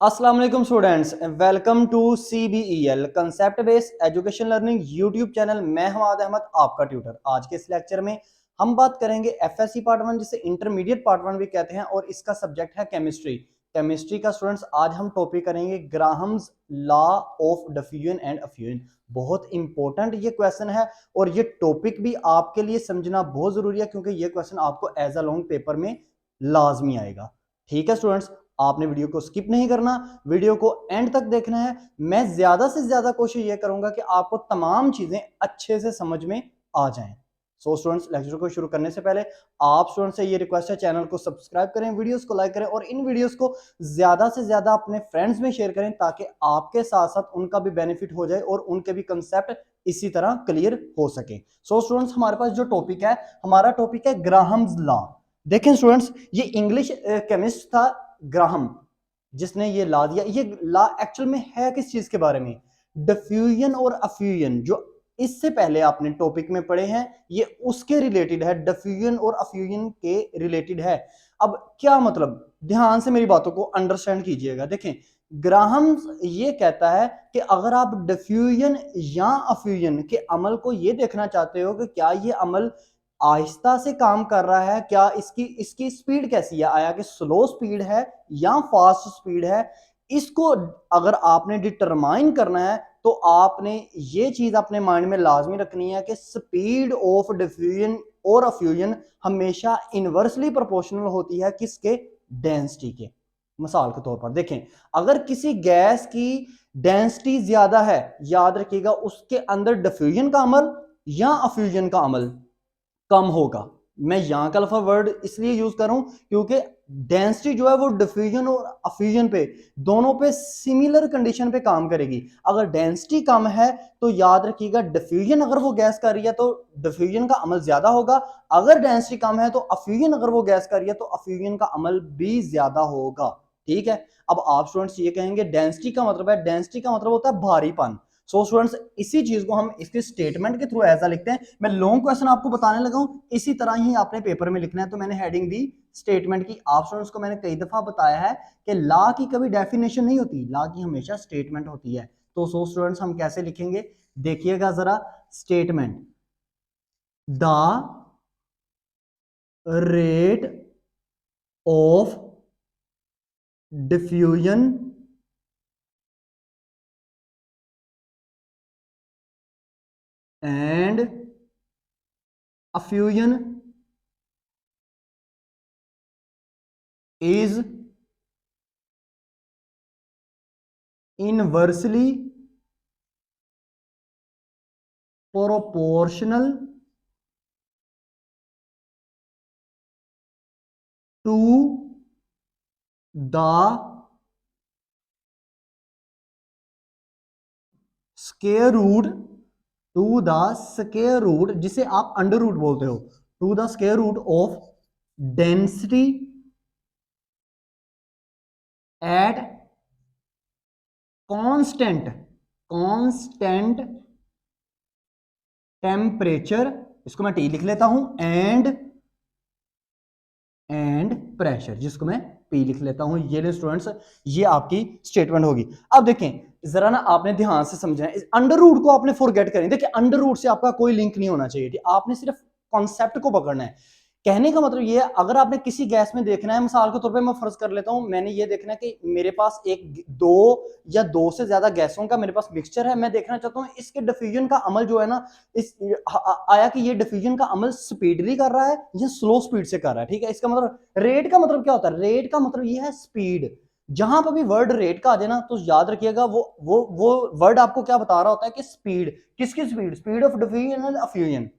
अस्सलाम वालेकुम students, welcome to CBEL concept based education learning YouTube channel. मैं हमाद अहमद, आपका ट्यूटर। आज के इस लेक्चर में हम बात करेंगे FSC पार्ट 1, जिसे इंटरमीडिएट पार्ट 1 भी कहते हैं, और इसका सब्जेक्ट है केमिस्ट्री। केमिस्ट्री का स्टूडेंट्स आज हम टॉपिक करेंगे Graham's law of diffusion and effusion. बहुत इंपॉर्टेंट ये क्वेश्चन है और ये टॉपिक भी आपके लिए समझना बहुत जरूरी है, क्योंकि ये क्वेश्चन आपको एज अ लॉन्ग पेपर में लाजमी आएगा। ठीक है स्टूडेंट्स, आपने वीडियो को स्किप नहीं करना, वीडियो को एंड तक देखना है। मैं ज्यादा से ज्यादा कोशिश ये करूंगा कि आपको तमाम चीजें अच्छे से समझ में आ जाएं। सो स्टूडेंट्स, लेक्चर को शुरू करने से पहले आप स्टूडेंट्स से ये रिक्वेस्ट है, चैनल को सब्सक्राइब करें, वीडियोस को लाइक करें और इन वीडियोस को ज्यादा से ज्यादा अपने फ्रेंड्स में शेयर करें, ताकि आपके साथ साथ उनका भी बेनिफिट हो जाए और उनके भी कंसेप्ट इसी तरह क्लियर हो सके। सो स्टूडेंट्स, हमारे पास जो टॉपिक है, हमारा टॉपिक है ग्राहम्स लॉ। देखें स्टूडेंट्स, ये इंग्लिश केमिस्ट था ग्राहम, जिसने ये ला दिया। ये ला एक्चुअल में है किस चीज के बारे में? डिफ्यूजन और अफ्यूजन, जो इससे पहले आपने टॉपिक में पढ़े हैं, ये उसके रिलेटेड है, डिफ्यूजन और अफ्यूजन के रिलेटेड है। अब क्या मतलब, ध्यान से मेरी बातों को अंडरस्टैंड कीजिएगा। देखें, ग्राहम ये कहता है कि अगर आप डिफ्यूजन या अफ्यूजन के अमल को ये देखना चाहते हो कि क्या ये अमल आहिस्ता से काम कर रहा है, क्या इसकी इसकी स्पीड कैसी है, आया कि स्लो स्पीड है या फास्ट स्पीड है, इसको अगर आपने डिटरमाइन करना है तो आपने ये चीज अपने माइंड में लाजमी रखनी है कि स्पीड ऑफ डिफ्यूजन और अफ्यूजन हमेशा इनवर्सली प्रोपोर्शनल होती है किसके? डेंसिटी के। मिसाल के तौर पर देखें, अगर किसी गैस की डेंसिटी ज्यादा है, याद रखिएगा उसके अंदर डिफ्यूजन का अमल या अफ्यूजन का अमल कम होगा। मैं यहां का अल्फा वर्ड इसलिए यूज कर रहा हूं क्योंकि डेंसिटी जो है वो डिफ्यूजन और अफ्यूजन पे दोनों पे सिमिलर कंडीशन पे काम करेगी। अगर डेंसिटी कम है तो याद रखिएगा डिफ्यूजन अगर वो गैस कर रही है तो डिफ्यूजन का अमल ज्यादा होगा, अगर डेंसिटी कम है तो अफ्यूजन अगर वो गैस कर रही है तो अफ्यूजन का अमल भी ज्यादा होगा। ठीक है, अब आप स्टूडेंट्स ये कहेंगे डेंसिटी का मतलब है, डेंसिटी का मतलब होता है भारीपन। सो स्टूडेंट्स, इसी चीज को हम इसके स्टेटमेंट के थ्रू ऐसा लिखते हैं। मैं लॉन्ग क्वेश्चन आपको बताने लगा हूं, इसी तरह ही आपने पेपर में लिखना है। तो मैंने हेडिंग दी स्टेटमेंट की। आप स्टूडेंट्स को मैंने कई दफा बताया है कि लॉ की कभी डेफिनेशन नहीं होती, लॉ की हमेशा स्टेटमेंट होती है। तो सो स्टूडेंट्स, हम कैसे लिखेंगे, देखिएगा जरा। Statement, the rate of diffusion and effusion is inversely proportional to the square root, to the square root, जिसे आप अंडर रूट बोलते हो, to the square root of density at constant constant temperature, इसको मैं टी लिख लेता हूं, and pressure, जिसको मैं पी लिख लेता हूं। ये ले स्टूडेंट्स, ये आपकी स्टेटमेंट होगी। अब देखें जरा ना, आपने ध्यान से समझना है, अंडर रूट को आपने फॉरगेट करें। देखिए, अंडर रूट से आपका कोई लिंक नहीं होना चाहिए, आपने सिर्फ कॉन्सेप्ट को पकड़ना है। कहने का मतलब ये है, अगर आपने किसी गैस में देखना है, मिसाल के तौर पे मैं फर्ज कर लेता हूं, मैंने ये देखना है कि मेरे पास एक दो या दो से ज्यादा गैसों का मेरे पास मिक्सचर है। मैं देखना चाहता हूं इसके डिफ्यूजन का अमल जो है ना, इस आया कि ये डिफ्यूजन का अमल स्पीडली कर रहा है या स्लो स्पीड से कर रहा है। ठीक है, इसका मतलब रेट का मतलब क्या होता है? रेट का मतलब ये है स्पीड। जहां पर भी वर्ड रेट का आ जाए ना, तो याद रखिएगा वो वर्ड आपको क्या बता रहा होता है कि स्पीड, किसकी speed? Speed of diffusion and effusion.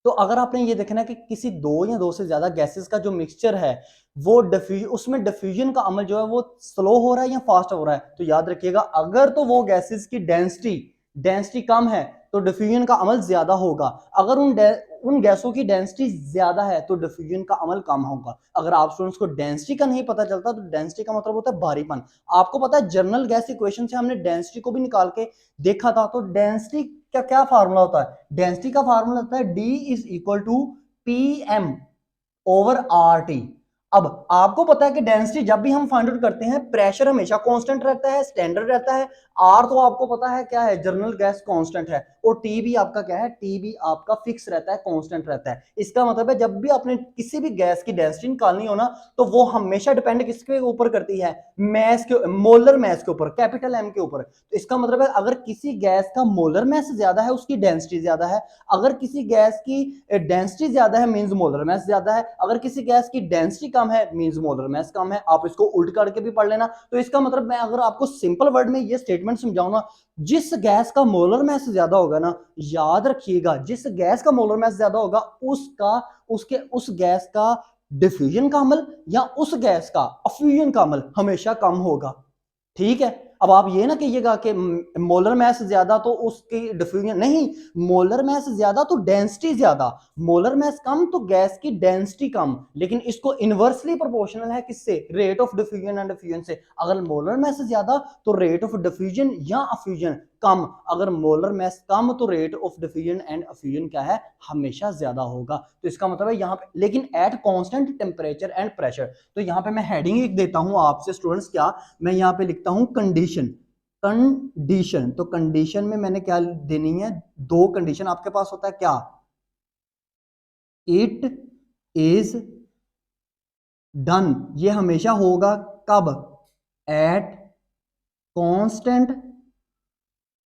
तो अगर आपने ये देखना है कि किसी दो या दो से ज्यादा गैसेस का जो मिक्सचर है, वो उसमें डिफ्यूजन का अमल जो है वो स्लो हो रहा है या फास्ट हो रहा है, तो याद रखिएगा अगर तो वो गैसेस की डेंसिटी डेंसिटी कम है तो डिफ्यूजन का अमल ज्यादा होगा, अगर उन गैसों की डेंसिटी ज्यादा है तो डिफ्यूजन का अमल कम होगा। अगर आप स्टूडेंट्स को डेंसिटी का नहीं पता चलता तो डेंसिटी का मतलब होता है भारीपन। आपको पता है जनरल गैस इक्वेशन से हमने डेंसिटी को भी निकाल के देखा था। तो डेंसिटी का क्या फार्मूला होता है? डेंसिटी का फार्मूला होता है D is equal to PM over RT। अब आपको पता है कि डेंसिटी जब भी हम फाइंड आउट करते हैं प्रेशर हमेशा कांस्टेंट रहता है, स्टैंडर्ड रहता है। आर तो आपको पता है क्या है, जर्नल गैस कांस्टेंट है। और टी भी आपका क्या है, टी भी आपका फिक्स रहता है, कांस्टेंट रहता है। इसका मतलब है जब भी आपने किसी भी गैस की डेंसिटी निकालनी हो ना, तो वो हमेशा डिपेंड किसके ऊपर करती है, मैस के, मोलर मैस के ऊपर, कैपिटल एम के ऊपर। तो इसका मतलब है अगर किसी गैस का मोलर मैस ज्यादा है, उसकी डेंसिटी ज्यादा है। अगर किसी गैस की डेंसिटी ज्यादा है मींस मोलर मैस ज्यादा है। अगर किसी गैस की डेंसिटी कम है मींस मोलर मैस कम है। आप इसको उल्ट करके भी पढ़ लेना। तो इसका मतलब मैं अगर आपको सिंपल वर्ड में ये स्टेटमेंट समझाऊं ना, जिस गैस का मोलर मैस ज्यादा होगा ना, याद रखिएगा जिस गैस का मोलर मैस ज्यादा होगा उसका उसके उस गैस का डिफ्यूजन का अमल या उस गैस का अफ्यूजन का अमल हमेशा कम होगा। ठीक है। अब आप ये ना कहिएगा कि मोलर मैस ज्यादा तो उसकी डिफ्यूजन नहीं, मोलर मैस ज्यादा तो डेंसिटी ज्यादा, मोलर मैस कम तो गैस की डेंसिटी कम। लेकिन इसको इनवर्सली प्रोपोर्शनल है किससे, rate of diffusion and diffusion से। अगर मोलर मैस ज्यादा तो रेट ऑफ डिफ्यूजन या अफ्यूजन कम। अगर मोलर मैस कम तो rate of diffusion and effusion क्या है, हमेशा ज्यादा होगा। तो इसका मतलब है यहाँ पे लेकिन at constant temperature and pressure. तो यहाँ पे मैं हेडिंग एक देता हूं आपसे स्टूडेंट्स, क्या मैं यहाँ पे लिखता हूं कंडीशन। कंडीशन, तो कंडीशन में मैंने क्या देनी है, दो कंडीशन आपके पास होता है क्या, इट इज डन, ये हमेशा होगा कब, एट कांस्टेंट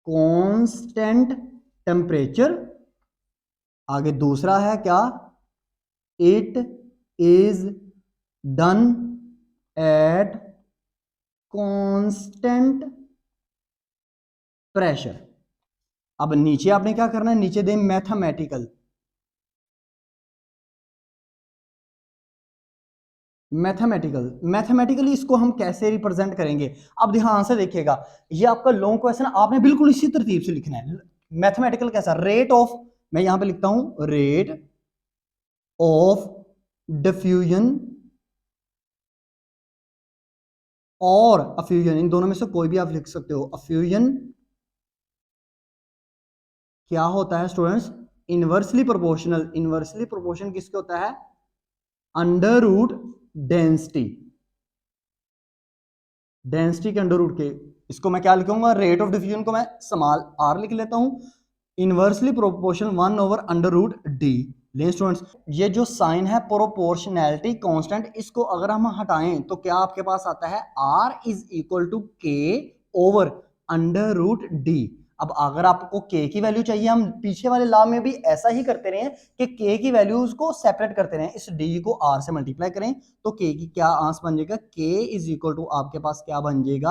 कांस्टेंट टेम्परेचर। आगे दूसरा है क्या, it is done at constant pressure. अब नीचे आपने क्या करना है, नीचे दें मैथमेटिकल। मैथमेटिकली इसको हम कैसे रिप्रेजेंट करेंगे। अब ध्यान से देखिएगा, ये आपका लॉन्ग क्वेश्चन आपने बिल्कुल इसी तरतीब से लिखना है। मैथमेटिकल कैसा, रेट ऑफ, मैं यहां पे लिखता हूं रेट ऑफ डिफ्यूजन और अफ्यूजन, इन दोनों में से कोई भी आप लिख सकते हो। अफ्यूजन क्या होता है students, inversely proportional. Inversely proportional किसके होता है, अंडर रूट डेंसिटी, डेंसिटी के अंडर रूट के। इसको मैं क्या लिखूंगा, रेट ऑफ डिफ्यूजन को मैं स्मॉल आर लिख लेता हूं, inversely proportional 1 over under root D. ले स्टूडेंट्स, ये जो साइन है प्रोपोर्शनैलिटी कांस्टेंट, इसको अगर हम हटाएं तो क्या आपके पास आता है, are is equal to K over under root D. अब अगर आपको के की वैल्यू चाहिए, हम पीछे वाले लॉ में भी ऐसा ही करते रहे कि के की वैल्यूज को सेपरेट करते रहे, इस डी को आर से मल्टीप्लाई करें तो के की क्या आंसर बन जाएगा, के इज इक्वल टू आपके पास क्या बन जाएगा,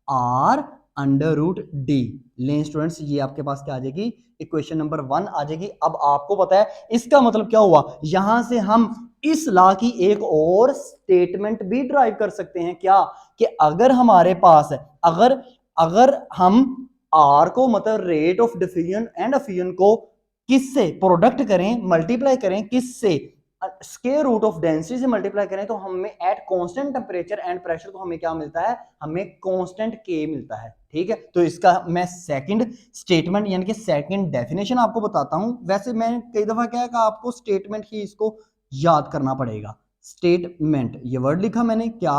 आर अंडर रूट डी। लें स्टूडेंट्स, ये आपके पास क्या आ जाएगी, इक्वेशन नंबर 1 आ जाएगी। अब आपको पता है इसका मतलब क्या हुआ, यहां से हम इस लॉ की एक और स्टेटमेंट भी ड्राइव कर सकते हैं क्या, कि अगर हमारे पास है, अगर अगर हम आर को मतलब rate of diffusion and effusion को किससे प्रोडक्ट करें, मल्टीप्लाई करें किससे, स्क्वायर रूट ऑफ डेंसिटी से मल्टीप्लाई करें, तो हमें at constant temperature and pressure तो हमें क्या मिलता है, हमें कांस्टेंट के मिलता है। ठीक है, तो इसका मैं सेकंड स्टेटमेंट यानी कि सेकंड डेफिनेशन आपको बताता हूं। वैसे मैं कई दफा क्या है कि आपको स्टेटमेंट ही इसको याद करना पड़ेगा। स्टेटमेंट, ये वर्ड लिखा मैंने क्या,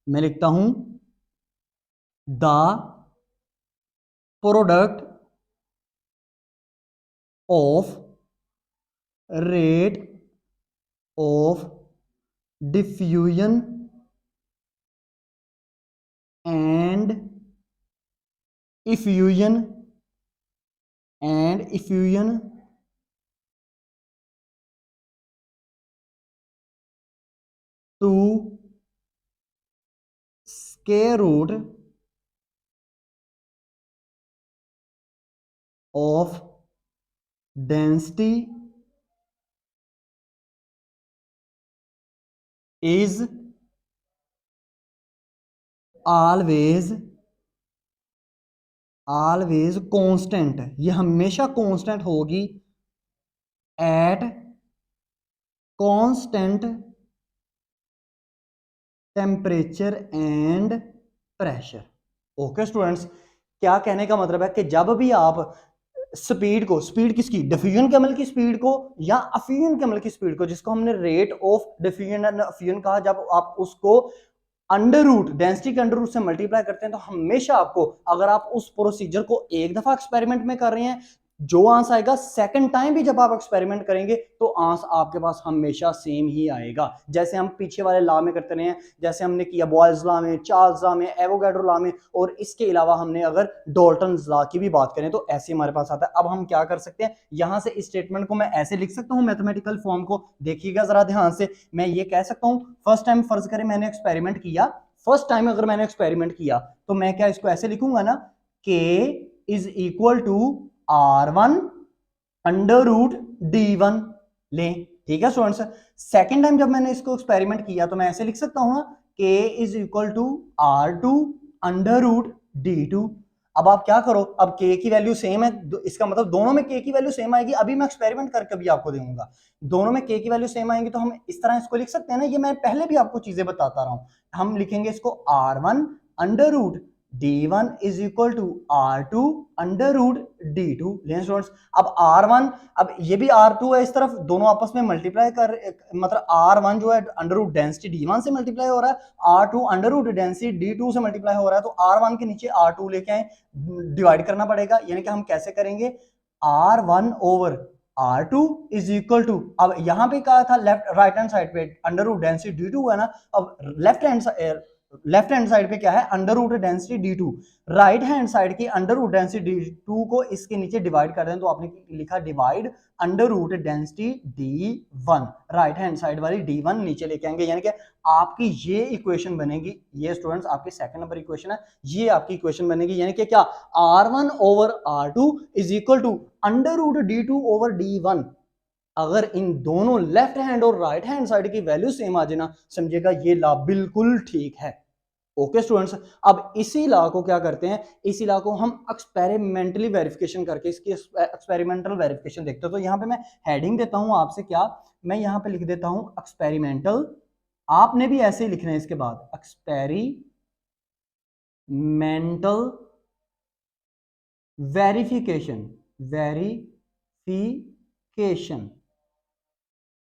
मैं लिखता हूं the product of rate of diffusion and effusion to square root of density is always constant, ये हमेशा कांस्टेंट होगी at constant temperature and pressure. Okay students, क्या कहने का मतलब है कि जब भी आप स्पीड को, स्पीड किसकी, डिफ्यूजन केमल की स्पीड को या अफ्यूजन केमल की स्पीड को, जिसको हमने rate of diffusion and effusion कहा, जब आप उसको अंडर रूट, डेंसिटी के अंडर रूट से मल्टीप्लाई करते हैं तो हमेशा आपको, अगर आप उस प्रोसीजर को एक दफा एक्सपेरिमेंट में कर रहे हैं, जो आंसर आएगा सेकंड टाइम भी जब आप एक्सपेरिमेंट करेंगे तो आंसर आपके पास हमेशा सेम ही आएगा। जैसे हम पीछे वाले लॉ में करते रहे हैं, जैसे हमने किया बॉयल्स लॉ में, चार्ल्स लॉ में, एवोगाड्रो लॉ में, और इसके अलावा हमने अगर डाल्टन्स लॉ की भी बात करें तो ऐसे हमारे पास आता है। अब हम क्या कर सकते हैं, यहां से इस स्टेटमेंट को मैं ऐसे लिख सकता हूं, मैथमेटिकल फॉर्म को देखिएगा जरा ध्यान से। मैं ये कह सकता हूं, फर्स्ट टाइम फर्ज करें मैंने एक्सपेरिमेंट किया, फर्स्ट टाइम अगर मैंने एक्सपेरिमेंट किया तो मैं क्या इसको ऐसे लिखूंगा ना, k is equal to R1 under root D1 लें, ठीक है स्टूडेंट्स। सेकेंड टाइम जब मैंने इसको एक्सपेरिमेंट किया तो मैं ऐसे लिख सकता हूं ना, k is equal to R2 under root D2। अब आप क्या करो, अब k की वैल्यू सेम है, इसका मतलब दोनों में k की वैल्यू सेम आएगी। अभी मैं एक्सपेरिमेंट करके भी आपको दूंगा, दोनों में k की वैल्यू सेम आएंगी तो हम इस तरह इसको लिख सकते हैं ना, ये मैं पहले भी आपको चीजें बताता रहा हूं। हम लिखेंगे इसको R1 under root D1 is equal to R2 under root D2 लें स्टूडेंट्स। अब R1, अब ये भी R2 है इस तरफ, दोनों आपस में मल्टीप्लाई कर, मतलब R1 जो है अंडर रूट डेंसिटी D1 से मल्टीप्लाई हो रहा है, R2 under root density D2 से मल्टीप्लाई हो रहा है, तो R1 के नीचे R2 लेके आए, डिवाइड करना पड़ेगा। यानी कि हम कैसे करेंगे, R1 over R2 is equal to, अब यहां पे कहा था लेफ्ट राइट हैंड साइड पे अंडर रूट डेंसिटी D2 है ना, अब लेफ्ट हैंड साइड पे क्या है, under root density D2, right hand side की अंडर रूट डेंसिटी D2 को इसके नीचे डिवाइड कर दें तो आपने लिखा divide under root density D1, right hand side वाली D1 नीचे लेके आएंगे। यानी कि आपकी ये इक्वेशन बनेगी, ये स्टूडेंट्स आपकी सेकंड नंबर इक्वेशन है, ये आपकी इक्वेशन बनेगी। यानी कि क्या, R1 over R2 is equal to under root D2 over D1। अगर इन दोनों लेफ्ट हैंड और राइट हैंड साइड की वैल्यू सेम आ जाए ना, समझिएगा ये लॉ बिल्कुल ठीक है। ओके स्टूडेंट्स, अब इसी लॉ को क्या करते हैं, इसी लॉ को हम एक्सपेरिमेंटली वेरिफिकेशन करके इसकी एक्सपेरिमेंटल वेरिफिकेशन देखते हैं। तो यहां पे मैं हेडिंग देता हूं आपसे, क्या मैं यहां पे लिख देता हूं एक्सपेरिमेंटल, आपने भी ऐसे ही लिखना है इसके बाद, एक्सपेरिमेंटल वेरिफिकेशन, वेरिफिकेशन।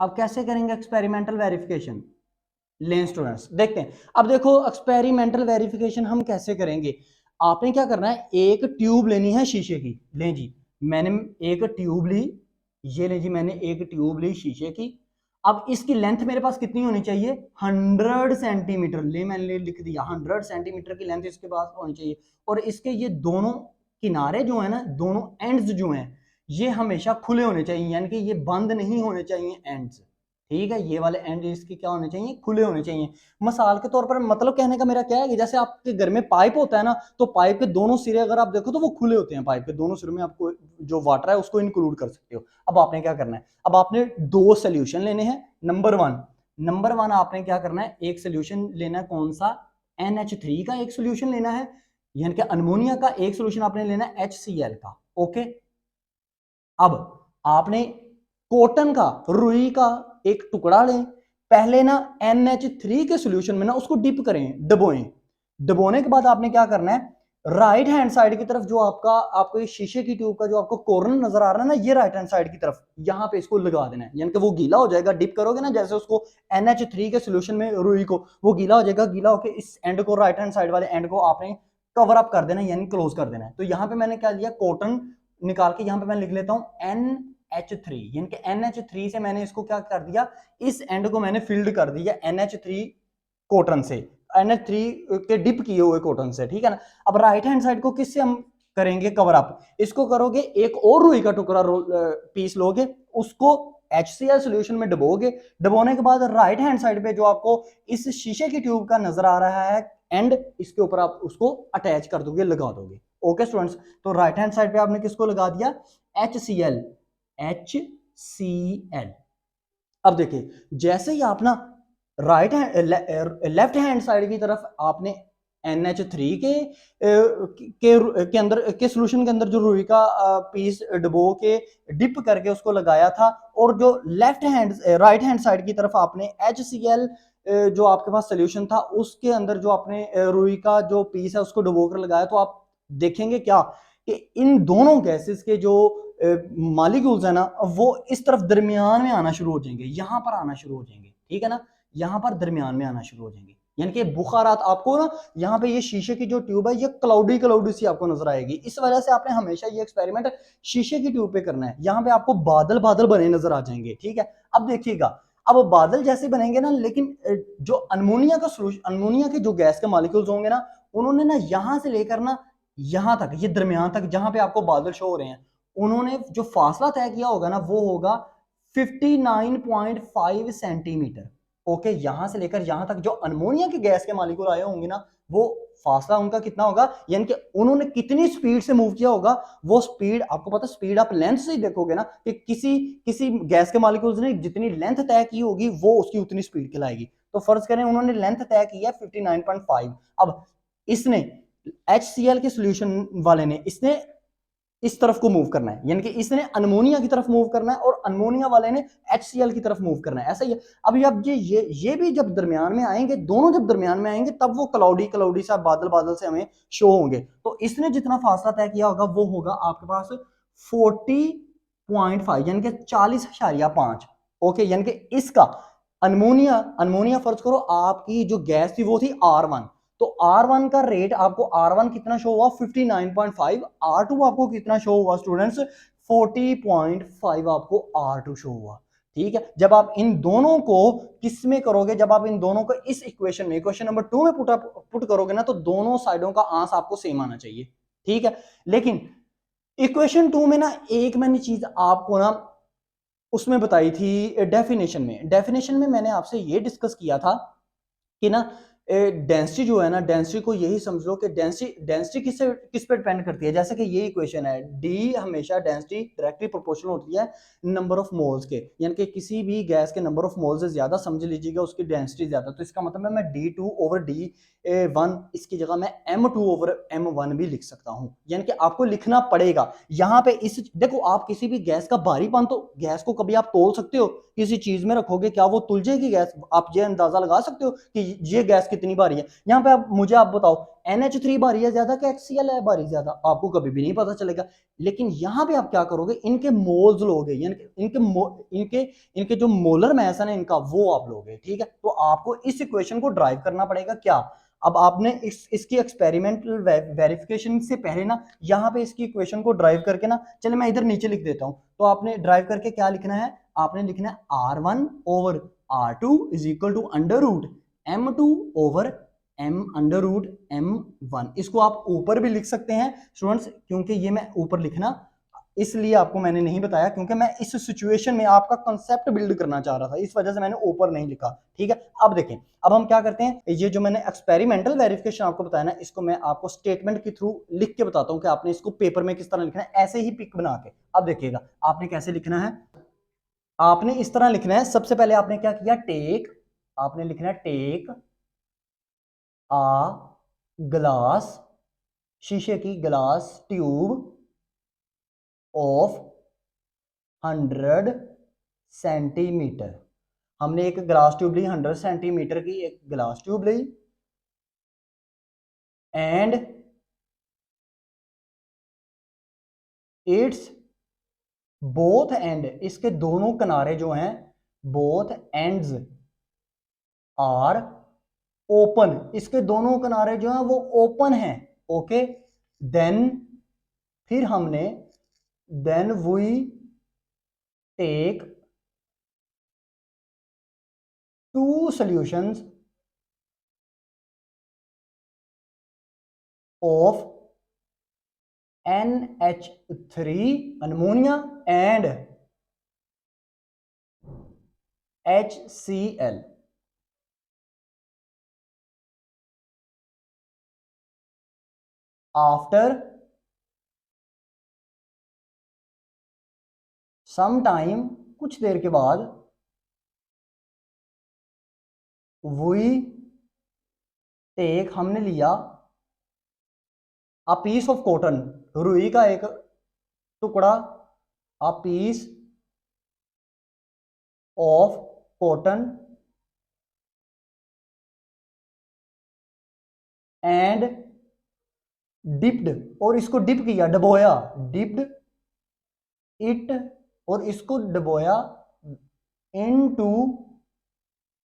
अब कैसे करेंगे एक्सपेरिमेंटल वेरिफिकेशन, लें स्टूडेंट्स देखते हैं। अब देखो एक्सपेरिमेंटल वेरिफिकेशन हम कैसे करेंगे, आपने क्या करना है, एक ट्यूब लेनी है शीशे की, लें जी मैंने एक ट्यूब ली, ये ले जी मैंने एक ट्यूब ली शीशे की। अब इसकी लेंथ मेरे पास कितनी होनी चाहिए, 100 सेंटीमीटर, ले मैंने लिख दिया 100 सेंटीमीटर की लेंथ इसके पास होनी चाहिए। और इसके ये दोनों किनारे जो है ना, दोनों एंड्स जो हैं ये हमेशा खुले होने चाहिए, यानी कि ये बंद नहीं होने चाहिए एंड्स, ठीक है, ये वाले एंड इसके क्या होने चाहिए, खुले होने चाहिए। मिसाल के तौर पर, मतलब कहने का मेरा क्या है कि जैसे आपके घर में पाइप होता है ना, तो पाइप के दोनों सिरे अगर आप देखो तो वो खुले होते हैं, पाइप के दोनों सिरों में आपको जो वाटर है उसको इंक्लूड कर सकते हो। अब आपने क्या करना है, अब आपने दो सोल्यूशन लेने हैं। नंबर वन आपने क्या करना है, एक सोल्यूशन लेना है, कौन सा, NH3 का एक सोल्यूशन लेना है, यानी कि अमोनिया का एक सोल्यूशन आपने लेना है HCl का। ओके, अब आपने कॉटन का, रुई का एक टुकड़ा लें, पहले ना NH3 के सॉल्यूशन में ना उसको डिप करें, डबोएं। डबोने के बाद आपने क्या करना है, राइट हैंड साइड की तरफ जो आपको ये शीशे की ट्यूब का जो आपको कॉर्नर नजर आ रहा है ना, ये राइट हैंड साइड की तरफ यहां पे इसको लगा देना है, यानी कि वो गीला हो जाएगा, डिप करोगे ना जैसे उसको NH3 के सॉल्यूशन में रुई को, वो गीला हो जाएगा, गीला होकर इस एंड को, राइट हैंड साइड वाले एंड को आपने कवर अप कर देना है, यानी क्लोज कर देना है। तो यहां पे मैंने क्या लिया, कॉटन निकाल के यहां पे मैं लिख लेता हूं NH3, यानी कि NH3 से मैंने इसको क्या कर दिया, इस एंड को मैंने फिल्ड कर दिया NH3 कॉटन से, NH3 के डिप किए हुए कॉटन से, ठीक है ना। अब राइट हैंड साइड को किससे हम करेंगे कवर अप, इसको करोगे, एक और रुई का टुकड़ा पीस लोगे, उसको HCl सॉल्यूशन में डबोगे, डबोने के बाद राइट हैंड साइड पे जो आपको इस शीशे की ट्यूब का नजर आ रहा है एंड, इसके ऊपर आप उसको अटैच कर दोगे, लगा दोगे। ओके स्टूडेंट्स, तो राइट हैंड साइड पे आपने किसको लगा दिया, HCl। अब देखिए, जैसे ही आप ना right hand left hand side की तरफ आपने NH3 के अंदर के सॉल्यूशन के अंदर जो रुई का पीस डबो के डिप करके उसको लगाया था, और जो राइट हैंड साइड की तरफ आपने HCl जो आपके पास सॉल्यूशन था उसके अंदर जो आपने रुई का जो पीस है उसको डुबो कर लगाया, तो आप देखेंगे क्या कि इन दोनों गैसेस के जो मॉलिक्यूल्स है ना वो इस तरफ दरमियान में आना शुरू हो जाएंगे, यहां पर आना शुरू हो जाएंगे, ठीक है ना, यहां पर दरमियान में आना शुरू हो जाएंगे। यानी कि बुखारात आपको ना यहाँ पे ये शीशे की जो ट्यूब है ये क्लाउडी क्लाउडी सी आपको नजर आएगी। इस वजह से आपने हमेशा ये एक्सपेरिमेंट शीशे की ट्यूब पे करना है। यहाँ पे आपको बादल बादल बने नजर आ जाएंगे, ठीक है। अब देखिएगा, अब बादल जैसे बनेंगे ना, लेकिन जो अनमोनिया का सोल्यूशन, अनमोनिया के जो गैस के मॉलिक्यूल्स होंगे ना, उन्होंने ना यहां से लेकर ना यहां तक, ये दरमियान तक जहां पे आपको बादल शो हो रहे हैं, उन्होंने जो फासला तय किया होगा ना वो होगा 59.5 सेंटीमीटर। ओके, यहां से लेकर यहां तक जो अनमोनिया के गैस के मॉलिक्यूल आए होंगे ना, वो फासला उनका कितना होगा, यानी कि उन्होंने कितनी स्पीड से मूव किया होगा। वो स्पीड आपको पता, स्पीड आप लेंथ से ही देखोगे ना कि किसी किसी गैस के मॉलिक्यूल्स ने जितनी लेंथ तय की होगी वो उसकी उतनी स्पीड कहलाएगी। तो फर्ज करें उन्होंने लेंथ तय की है 59.5। अब इसने HCl के सोल्यूशन वाले ने इसने इस तरफ को मूव करना है, यानी कि इसने अनमोनिया की तरफ मूव करना है और अनमोनिया वाले ने HCl की तरफ मूव करना है, ऐसा ही है। अभी अब ये भी जब दरमियान में आएंगे, दोनों जब दरमियान में आएंगे तब वो क्लाउडी क्लाउडी सा बादल बादल से हमें शो होंगे। तो इसने जितना फासला तय किया होगा वो होगा आपके पास 40.5, यानी कि 40.5। ओके, यानी कि इसका अनमोनिया अनमोनिया फर्ज करो आपकी जो गैस थी वो थी R1, तो R1 का रेट आपको, R1 कितना शो हुआ 59.5, R2 आपको कितना शो हुआ स्टूडेंट्स 40.5 आपको R2 शो हुआ, ठीक है। जब आप इन दोनों को किस में करोगे, जब आप इन दोनों को इस इक्वेशन में, इक्वेशन नंबर 2 में पुट करोगे ना, तो दोनों साइडों का आंस आपको सेम आना चाहिए, ठीक है। लेकिन इक्वेशन 2 में ना एक मैंने चीज आपको ना उसमें बताई थी डेफिनेशन में, डेफिनेशन में मैंने आपसे ये डिस्कस किया था कि ना डेंसिटी जो है ना, डेंसिटी को यही समझ लो कि डेंसिटी किस पे डिपेंड करती है। जैसे कि ये इक्वेशन है, डी हमेशा डेंसिटी डायरेक्टली प्रोपोर्शनल होती है नंबर ऑफ मोल्स के, यानी कि किसी भी गैस के नंबर ऑफ मोल्स से ज्यादा समझ लीजिएगा उसकी डेंसिटी ज्यादा। तो इसका मतलब है मैं D2/D1 इसकी जगह मैं M2/M1 भी लिख सकता हूं, यानी कि आपको लिखना पड़ेगा यहाँ पे। इस देखो, आप किसी भी गैस का भारीपन, तो गैस को कभी आप तोल सकते हो, किसी चीज में रखोगे क्या वो तुल जाएगी गैस? आप ये अंदाजा लगा सकते हो कि ये गैस कितनी भारी है। यहाँ पे आप बताओ NH3 भारी है ज्यादा कि HCl है भारी ज्यादा? आपको कभी भी नहीं पता चलेगा। लेकिन यहाँ पे आप क्या करोगे, इनके मोल्स लोगे, यानी इनके इनके जो मोलर मैस है ना इनका, वो आप लोगे, ठीक है। तो आपको इस इक्वेशन को ड्राइव करना पड़ेगा क्या। अब आपने इसकी एक्सपेरिमेंटल वेरिफिकेशन से पहले ना यहाँ पे इसकी इक्वेशन को ड्राइव करके ना, चले मैं इधर नीचे लिख देता हूं। तो आपने ड्राइव करके क्या लिखना है, आपने लिखना है R1/R2 is equal to under root M2/M1। इसको आप ऊपर भी लिख सकते हैं स्टूडेंट्स, क्योंकि ये मैं ऊपर लिखना इसलिए आपको मैंने नहीं बताया क्योंकि मैं इस सिचुएशन में आपका कंसेप्ट बिल्ड करना चाह रहा था, इस वजह से मैंने ऊपर नहीं लिखा, ठीक है। अब देखें, अब हम क्या करते हैं, ये जो मैंने एक्सपेरिमेंटल वेरिफिकेशन आपको बताया ना, इसको मैं आपको स्टेटमेंट के थ्रू लिख के बताता हूं कि आपने इसको पेपर में किस तरह लिखना है, ऐसे ही पिक बना के। अब देखिएगा आपने कैसे लिखना है, आपने इस तरह लिखना है। सबसे पहले आपने क्या किया, आपने लिखना है टेक आ ग्लास, शीशे की ग्लास ट्यूब ऑफ 100 सेंटीमीटर। हमने एक ग्लास ट्यूब ली, 100 सेंटीमीटर की एक ग्लास ट्यूब ली, एंड इट्स बोथ एंड, इसके दोनों किनारे जो हैं, बोथ एंड्स आर ओपन, इसके दोनों किनारे जो हैं वो ओपन हैं, ओके। देन फिर हमने, then we take 2 solutions of NH3 ammonia and HCl। After some time, कुछ देर के बाद, वी टेक हमने लिया अ पीस ऑफ कॉटन, रुई का एक टुकड़ा, a piece of cotton and dipped और इसको डिप किया, डबोया, डिप्ड इट और इसको डबोया इनटू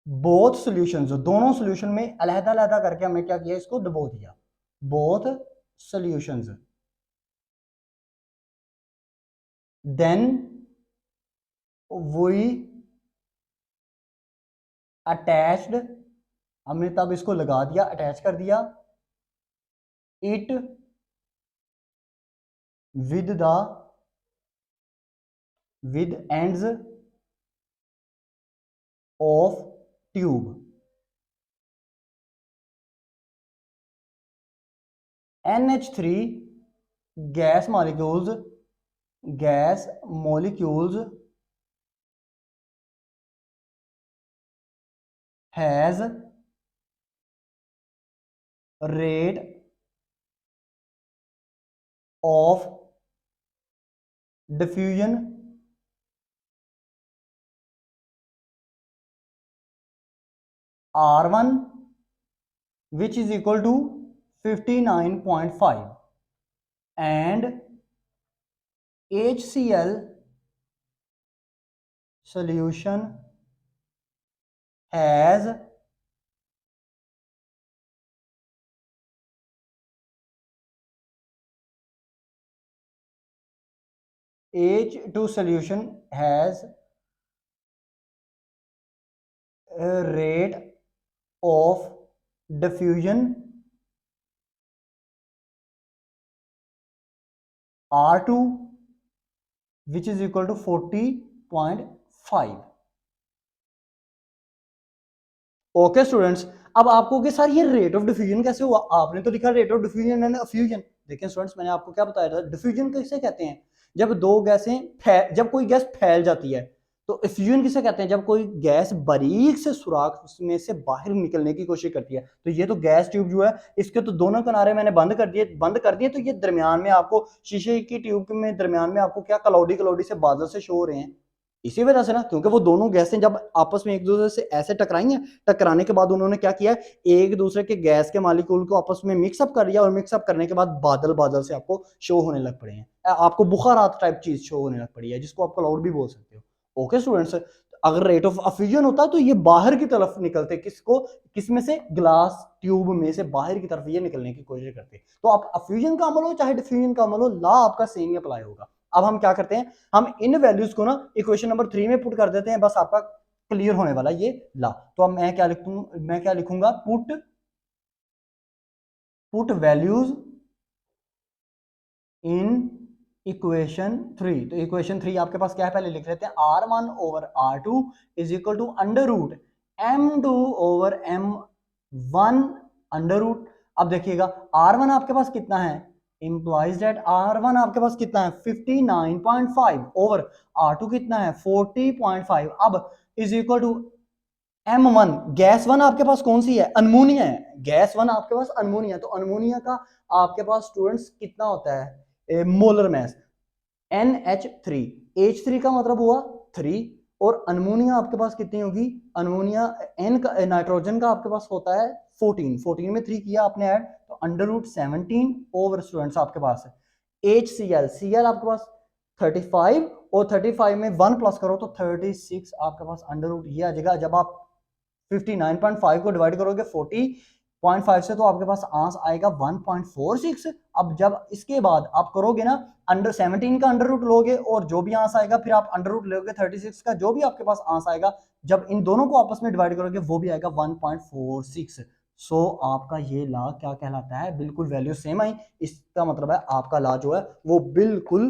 बोथ सॉल्यूशंस, दोनों सॉल्यूशन में अलहदा अलहदा करके हमने क्या किया, इसको डबो दिया, both solutions. Then we attached, हमने तब इसको लगा दिया, अटैच कर दिया, it with ends of tube, NH3 gas molecules has rate of diffusion R1 which is equal to 59.5 and HCl solution has H2 solution has a rate of diffusion R2 which is equal to 40.5। Okay students, अब आपको कि sir ये rate of diffusion कैसे हुआ, आपने तो लिखा rate of diffusion and fusion. देखिए स्टूडेंट्स, मैंने आपको क्या बताया था, डिफ्यूजन किसे कहते हैं, जब दो गैसें जब कोई गैस फैल जाती है। तो फ्यूजन किसे कहते हैं, जब कोई गैस बारीक से सुराख में से बाहर निकलने की कोशिश करती है। तो ये तो गैस ट्यूब जो है, इसके तो दोनों किनारे मैंने बंद कर दिए, तो ये दरमियान में आपको शीशे की ट्यूब में दरमियान में आपको क्या क्लाउडी क्लाउडी से बादल से शो हो रहे हैं, इसी वजह से ना, क्योंकि वो दोनों गैसें जब आपस में एक दूसरे से ऐसे टकराई हैं, टकराने के बाद उन्होंने क्या किया, एक दूसरे के गैस के मॉलिक्यूल को आपस में मिक्सअप कर लिया, और मिक्सअप करने के बाद बादल बादल से आपको शो होने लग पड़े हैं, आपको बुखारात टाइप चीज शो होने लग पड़ी है, जिसको आप क्लाउड भी बोल सकते हो। ओके स्टूडेंट्स, अगर रेट ऑफ फ्यूजन होता तो ये बाहर की तरफ निकलते, किसमें से, ग्लास ट्यूब में से बाहर की तरफ ये निकलने की कोशिश करते। तो आप फ्यूजन का अमल हो चाहे डिफ्यूजन का अमल हो, लॉ आपका सेम ही अप्लाई होगा। अब हम क्या करते हैं, हम इन वैल्यूज को ना इक्वेशन नंबर 3 में पुट कर देते हैं, बस आपका क्लियर होने वाला ये ला। तो अब मैं क्या लिखूंगा, पुट वैल्यूज इन इक्वेशन 3। तो इक्वेशन 3 आपके पास क्या है, पहले लिख लेते हैं, R1 over R2 is equal to under root M2 over M1 under root. अब देखिएगा R1 आपके पास कितना है, implies that R1 आपके पास कितना है 59.5 ओवर R2 कितना है 40.5। अब is equal to M1, gas 1 आपके पास कौन सी है, अनमोनिया है, गैस 1 आपके पास अनमोनिया। तो अनमोनिया का आपके पास स्टूडेंट्स कितना होता है, मोलर मैस NH3, H3 का मतलब हुआ 3, और अनमोनिया आपके पास कितनी होगी, अनमोनिया N का नाइट्रोजन का आपके पास होता है 14 में 3 किया आपने ऐड, तो अंडर रूट 17 ओवर स्टूडेंट्स आपके पास है HCl आपके पास 35, और 35 में 1 प्लस करो तो 36 आपके पास अंडर रूट ये आ जाएगा। जब आप 59.5 को डिवाइड करोगे 40.5 से तो आपके पास आंसर आएगा 1.46। अब जब इसके बाद आप करोगे ना, अंडर 17 का अंडर रूट लोगे और जो भी आंसर आएगा, फिर आप अंडर रूट लोगे 36 का, जो भी आपके पास आंसर आएगा, जब इन दोनों को आपस में डिवाइड करोगे वो भी आएगा 1.46। सो आपका ये लॉ क्या कहलाता है, बिल्कुल वैल्यू सेम आई, इसका मतलब है आपका लॉ जो है वो बिल्कुल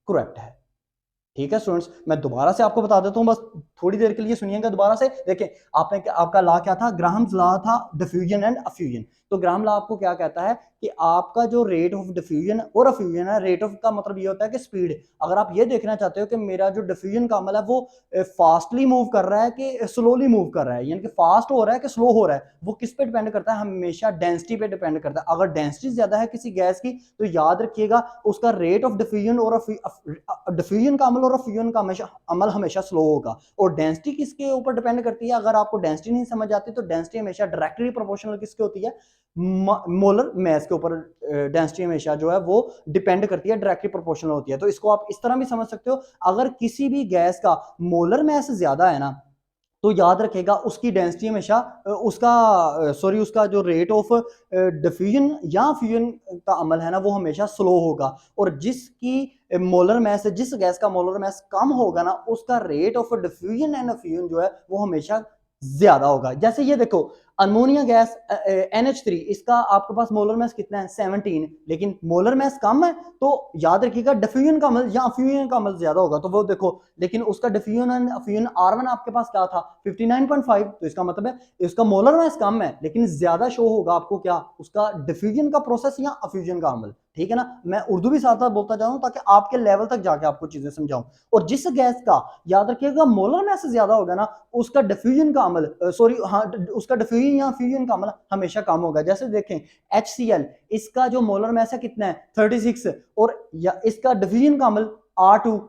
करेक्ट है। ठीक है स्टूडेंट्स, मैं दोबारा से आपको बता देता हूं, बस थोड़ी देर के लिए सुनिएगा दोबारा से। देखिए आपका लॉ क्या था, ग्राहम्स लॉ था डिफ्यूजन एंड अफ्यूजन। तो ग्राहम लॉ आपको क्या कहता है कि आपका जो रेट ऑफ डिफ्यूजन और अफ्यूजन है, रेट ऑफ का मतलब ये होता है कि स्पीड। अगर आप ये देखना चाहते हो कि मेरा जो डिफ्यूजन का अमल है वो फास्टली मूव कर रहा है कि स्लोली मूव कर रहा है, यानी कि फास्ट हो रहा है कि स्लो हो रहा है, वो किस पे डिपेंड करता है, हमेशा डेंसिटी पे डिपेंड करता है। अगर डेंसिटी ज्यादा है किसी गैस की, तो याद रखिएगा उसका रेट ऑफ डिफ्यूजन और डिफ्यूजन का अमल और फ्यूजन का अमल हमेशा स्लो होगा, और और डेंसिटी किसके ऊपर डिपेंड करती है? अगर आपको डेंसिटी नहीं समझ आती तो डेंसिटी हमेशा डायरेक्टली प्रोपोर्शनल किसके होती है? मोलर मास के ऊपर डेंसिटी हमेशा जो है वो डिपेंड करती है, डायरेक्टली प्रोपोर्शनल होती है। तो इसको आप इस तरह भी समझ सकते हो, अगर किसी भी गैस का मोलर मास ज्यादा है ना, तो याद रखेगा उसकी डेंसिटी हमेशा उसका जो रेट ऑफ डिफ्यूजन या फ्यूजन का अमल है ना वो हमेशा स्लो होगा। और जिस गैस का मोलर मास कम होगा ना उसका rate of diffusion and fusion जो है वो हमेशा ज्यादा होगा। जैसे ये देखो अमोनिया गैस NH3, इसका आपके पास मोलर मास कितना है? 17, लेकिन मोलर मास कम है तो याद रखिएगा डिफ्यूजन का अमल या फ्यूजन का अमल ज्यादा होगा। तो वो देखो, लेकिन उसका फ्यूजन R1 आपके पास क्या था? 59.5, तो इसका मतलब है इसका मोलर मास कम है लेकिन ज्यादा शो होगा आपको क्या? उसका डिफ्यूजन का प्रोसेस या फ्यूजन का अमल। ठीक है ना, मैं उर्दू भी साथ साथ बोलता जाऊं ताकि आपके लेवल तक जाके आपको चीजें समझाऊं। और जिस गैस का याद रखिएगा मोलर मास ज्यादा होगा ना उसका डिफ्यूजन का अमल उसका डिफ्यूजन या फ्यूजन का अमल हमेशा कम होगा। जैसे देखें HCl, इसका जो मोलर मास है कितना है? 36, और या इसका डिफ्यूजन का अमल R2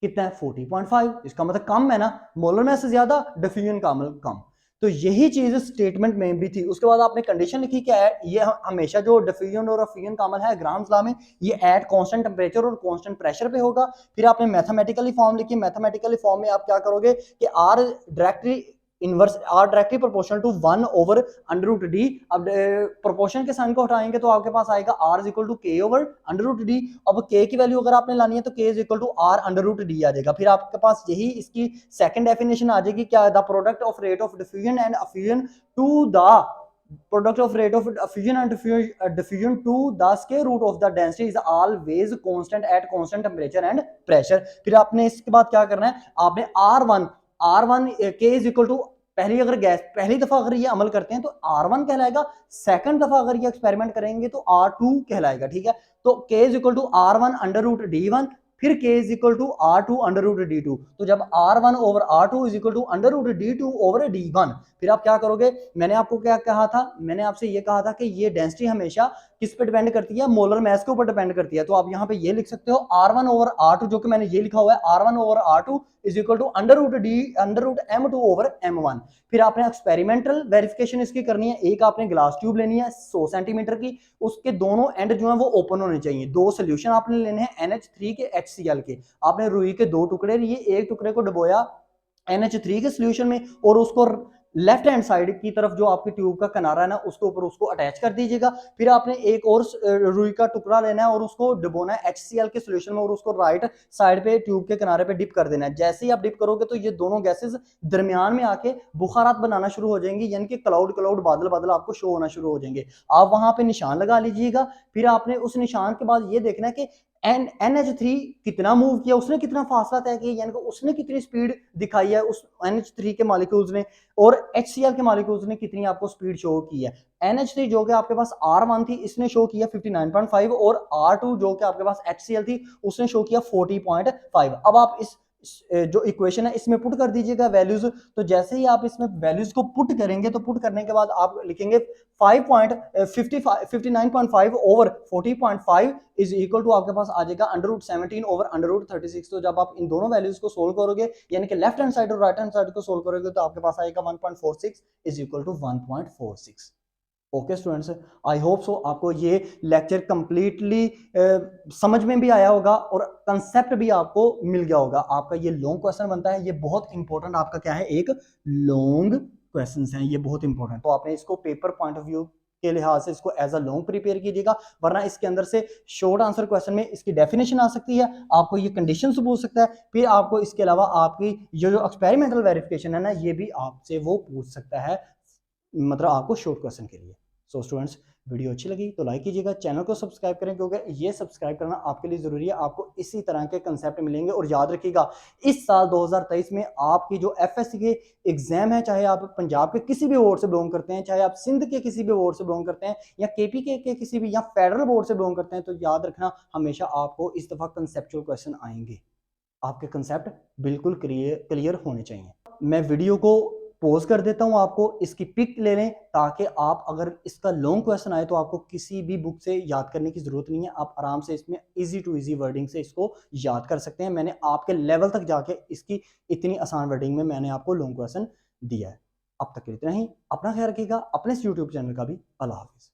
कितना है? 40.5। इसका मतलब कम है ना, मोलर मास ज्यादा, डिफ्यूजन का अमल कम। तो यही चीज स्टेटमेंट में भी थी। उसके बाद आपने कंडीशन लिखी क्या है? ये हमेशा जो डिफ्यूजन और फ्यूजन का अमल है ग्राम्स लॉ में ये एट कांस्टेंट टेंपरेचर और कांस्टेंट प्रेशर पे होगा। फिर आपने मैथमेटिकली फॉर्म लिखी। मैथमेटिकली फॉर्म में आप क्या करोगे कि R directly proportional to 1 over under root D. अब प्रोपोर्शन के साइन को हटाएंगे तो आपके पास आएगा R is equal to K over under root D. अब के की वैल्यू अगर आपने लानी है तो K is equal to R under root D आ जाएगा। फिर आपके पास यही इसकी सेकंड डेफिनेशन आ जाएगी क्या? The product of rate of diffusion and fusion to the product of rate of fusion and diffusion to the square root of the density is always constant at constant temperature and pressure। फिर आपने इसके बाद क्या करना है? आपने R1 K is equal to, पहली दफा अगर ये अमल करते हैं तो R1 कहलाएगा, सेकंड दफा अगर ये एक्सपेरिमेंट करेंगे तो R2 कहलाएगा। ठीक है, तो K is equal to R1 under root D1, फिर K is equal to R2 under root D2। तो जब R1 over R2 is equal to under root D2 over D1, फिर आप क्या करोगे? मैंने आपको क्या कहा था? मैंने आपसे ये कहा था कि ये डेंसिटी हमेशा किस पे डिपेंड करती है? मोलर मास के ऊपर डिपेंड करती है। तो आप यहाँ पे ये लिख सकते हो R1 ओवर R2, जो कि मैंने ये लिखा हुआ है R1 over R2 is equal to under root M2 over M1। फिर आपने एक्सपेरिमेंटल वेरिफिकेशन इसकी करनी है। एक आपने ग्लास ट्यूब लेनी है 100 सेंटीमीटर की, उसके दोनों एंड जो है वो ओपन होने चाहिए। दो सोल्यूशन आपने लेने हैं NH3 के HCl के। आपने रुई के 2 टुकड़े लिए, एक टुकड़े को डुबोया NH3 के सोल्यूशन में और उसको लेफ्ट हैंड साइड की तरफ जो आपकी ट्यूब का किनारा है ना उसके ऊपर उसको अटैच कर दीजिएगा। फिर आपने एक और रुई का टुकड़ा लेना है और उसको डुबोना है HCl के सोल्यूशन में और उसको राइट साइड पे ट्यूब के किनारे पे डिप कर देना है। जैसे ही आप डिप करोगे तो ये दोनों गैसेस दरमियान में आके बुखारात बनाना शुरू हो जाएंगी, यानी कि क्लाउड बादल आपको शो होना शुरू हो जाएंगे। आप वहां पे निशान लगा लीजिएगा। फिर आपने उस निशान के बाद ये देखना है कि NH3 कितना मूव किया, उसने कितना फासला तय किया, यानी कि उसने कितनी स्पीड दिखाई है उस NH3 के मॉलिक्यूल्स ने, और HCl के मॉलिक्यूल्स ने कितनी आपको स्पीड शो की है। NH3 जो कि आपके पास R1 थी इसने शो किया 59.5 और R2 जो कि आपके पास HCl थी उसने शो किया 40.5। अब आप इस जो इक्वेशन है इसमें पुट कर दीजिएगा वैल्यूज। तो जैसे ही आप इसमें वैल्यूज को पुट करेंगे तो पुट करने के बाद आप लिखेंगे 59.5 ओवर 40.5 इज इक्वल टू आपके पास आ जाएगा under root 17 over under root 36। तो जब आप इन दोनों वैल्यूज को सोल्व करोगे, यानी कि लेफ्ट हैंड साइड और राइट हैंड साइड को सोल्व करोगे, तो आपके पास आएगा 1.46 is equal to 1.46। Okay students, I hope so आपको ये लेक्चर कंप्लीटली समझ में भी आया होगा और कंसेप्ट भी आपको मिल गया होगा। आपका ये लॉन्ग क्वेश्चन बनता है, ये बहुत इंपॉर्टेंट आपका क्या है, एक लॉन्ग क्वेश्चन है, ये बहुत इंपॉर्टेंट। तो आपने इसको पेपर पॉइंट ऑफ व्यू के लिहाज से इसको एज अ लॉन्ग प्रिपेयर कीजिएगा, वरना इसके अंदर से शॉर्ट आंसर क्वेश्चन में इसकी डेफिनेशन आ सकती है, आपको ये कंडीशन पूछ सकता है, फिर आपको इसके अलावा आपकी जो एक्सपेरिमेंटल वेरिफिकेशन है ना ये भी आपसे वो पूछ सकता है, मतलब आपको शॉर्ट क्वेश्चन के लिए। सो स्टूडेंट्स, वीडियो अच्छी लगी तो लाइक कीजिएगा, चैनल को सब्सक्राइब करें क्योंकि ये सब्सक्राइब करना आपके लिए जरूरी है। आपको इसी तरह के कंसेप्ट मिलेंगे। और याद रखिएगा इस साल 2023 में आपकी जो एफएससी के एग्जाम है, चाहे आप पंजाब के किसी भी बोर्ड से बिलोंग करते हैं, चाहे आप सिंध के किसी भी बोर्ड से बिलोंग करते हैं, या केपीके के किसी भी या फेडरल बोर्ड से बिलोंग करते हैं, तो याद रखना हमेशा आपको इस दफा कंसेप्चुअल क्वेश्चन आएंगे। आपके कंसेप्ट बिल्कुल क्लियर होने चाहिए। मैं वीडियो को पॉज कर देता हूं, आपको इसकी पिक ले लें ताकि आप अगर इसका लॉन्ग क्वेश्चन आए तो आपको किसी भी बुक से याद करने की जरूरत नहीं है, आप आराम से इसमें इजी टू इजी वर्डिंग से इसको याद कर सकते हैं। मैंने आपके लेवल तक जाके इसकी इतनी आसान वर्डिंग में मैंने आपको लॉन्ग क्वेश्चन दिया है। अब तक इतना ही, अपना ख्याल रखिएगा, अपने इस यूट्यूब चैनल का भी। अल्लाह हाफिज।